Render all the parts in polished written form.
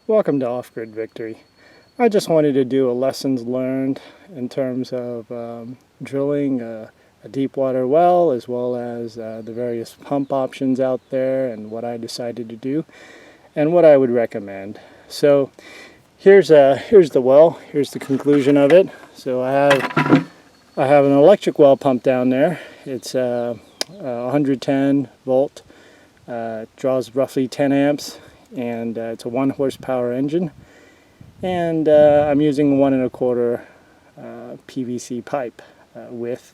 Welcome to Off-Grid Victory. I just wanted to do a lessons learned in terms of drilling a deep water well, as well as the various pump options out there and what I decided to do and what I would recommend. So here's the well. Here's the conclusion of it. So I have an electric well pump down there. It's 110 volt, draws roughly 10 amps, and it's a 1 horsepower engine, and I'm using 1 1/4 PVC pipe with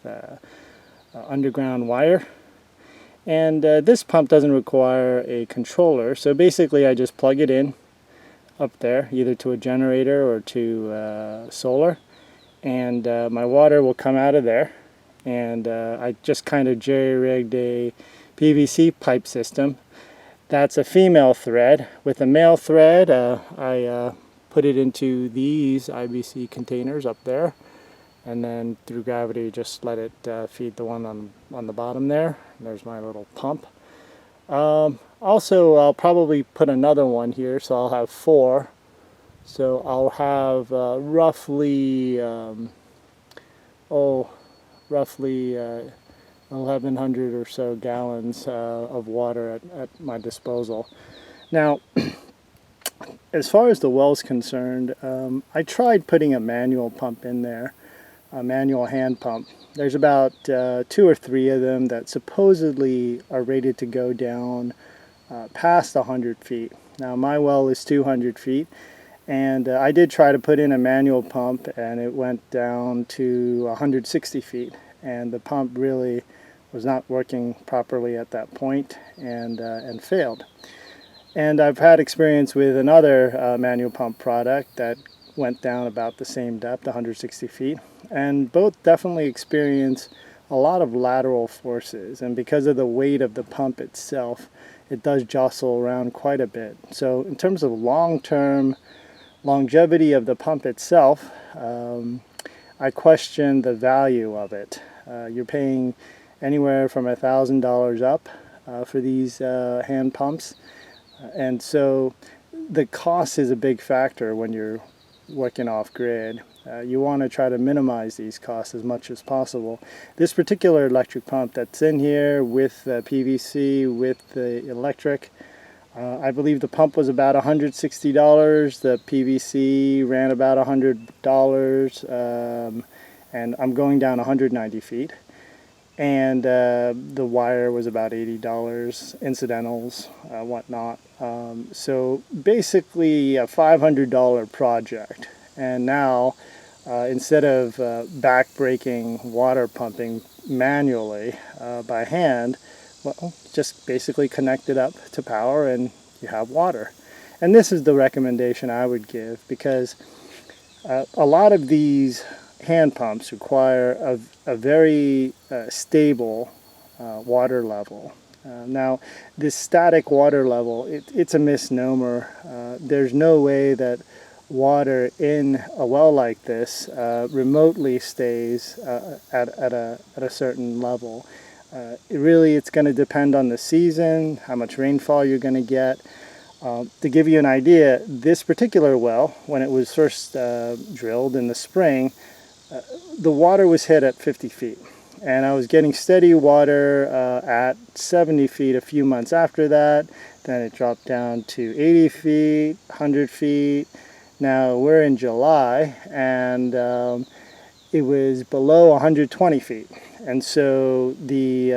underground wire. And this pump doesn't require a controller, so basically I just plug it in up there, either to a generator or to solar, and my water will come out of there. And I just kind of jerry-rigged a PVC pipe system. That's a female thread. With a male thread, I put it into these IBC containers up there, and then through gravity just let it feed the one on the bottom there. And there's my little pump. Also, I'll probably put another one here, so I'll have 4. So I'll have roughly 1,100 or so gallons of water at my disposal. Now, as far as the well's concerned, I tried putting a manual pump in there, a manual hand pump. There's about 2 or 3 of them that supposedly are rated to go down past 100 feet. Now my well is 200 feet, and I did try to put in a manual pump, and it went down to 160 feet, and the pump really was not working properly at that point, and failed. And I've had experience with another manual pump product that went down about the same depth, 160 feet, and both definitely experience a lot of lateral forces, and because of the weight of the pump itself, it does jostle around quite a bit. So in terms of long-term longevity of the pump itself, I question the value of it. You're paying anywhere from $1,000 up for these hand pumps, and so the cost is a big factor when you're working off-grid. You want to try to minimize these costs as much as possible. This particular electric pump that's in here with PVC, with the electric, I believe the pump was about $160. The PVC ran about $100, and I'm going down 190 feet. And the wire was about $80, incidentals, whatnot. So basically a $500 project. And now, instead of back-breaking water pumping manually by hand, well, just basically connect it up to power and you have water. And this is the recommendation I would give, because a lot of these hand pumps require a very stable water level. Now, this static water level, it's a misnomer. There's no way that water in a well like this remotely stays at a certain level. It's going to depend on the season, how much rainfall you're going to get. To give you an idea, this particular well, when it was first drilled in the spring, the water was hit at 50 feet, and I was getting steady water at 70 feet a few months after that. Then it dropped down to 80 feet, 100 feet. Now we're in July, and it was below 120 feet. And so the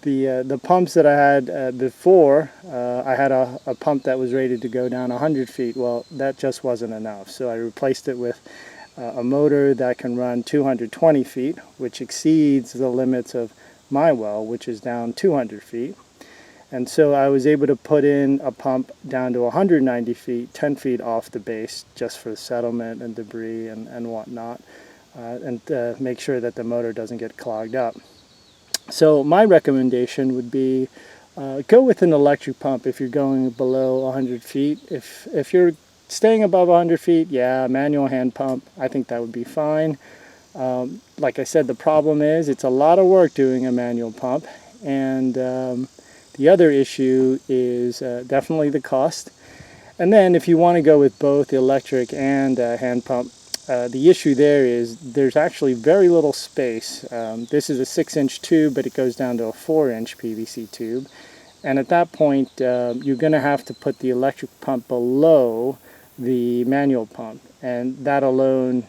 the pumps that I had before, I had a pump that was rated to go down 100 feet. Well, that just wasn't enough. So I replaced it with a motor that can run 220 feet, which exceeds the limits of my well, which is down 200 feet. And so I was able to put in a pump down to 190 feet, 10 feet off the base, just for settlement and debris and whatnot, and make sure that the motor doesn't get clogged up. So my recommendation would be go with an electric pump if you're going below 100 feet. If you're staying above 100 feet, yeah, manual hand pump, I think that would be fine. Like I said, the problem is it's a lot of work doing a manual pump, and The other issue is definitely the cost. And then if you want to go with both electric and hand pump, the issue there is there's actually very little space. This is a 6-inch tube, but it goes down to a 4-inch PVC tube. And at that point, you're going to have to put the electric pump below the manual pump. And that alone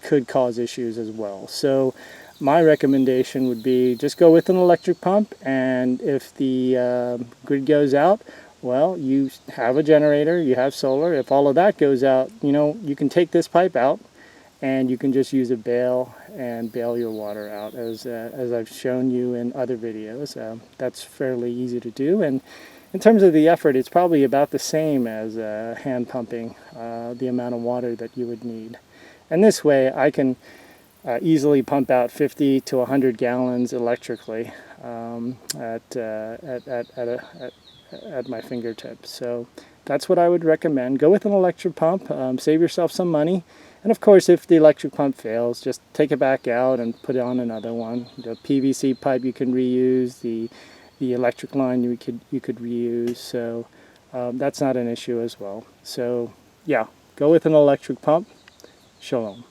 could cause issues as well. So my recommendation would be just go with an electric pump, and if the grid goes out, well, you have a generator, you have solar. If all of that goes out, you can take this pipe out and you can just use a bail and bail your water out, as I've shown you in other videos. That's fairly easy to do, and in terms of the effort, it's probably about the same as hand pumping, the amount of water that you would need. And this way I can easily pump out 50 to 100 gallons electrically at my fingertips. So that's what I would recommend. Go with an electric pump, save yourself some money. And of course, if the electric pump fails, just take it back out and put on another one. The PVC pipe you can reuse, the electric line you could reuse. So that's not an issue as well. So yeah, go with an electric pump. Shalom.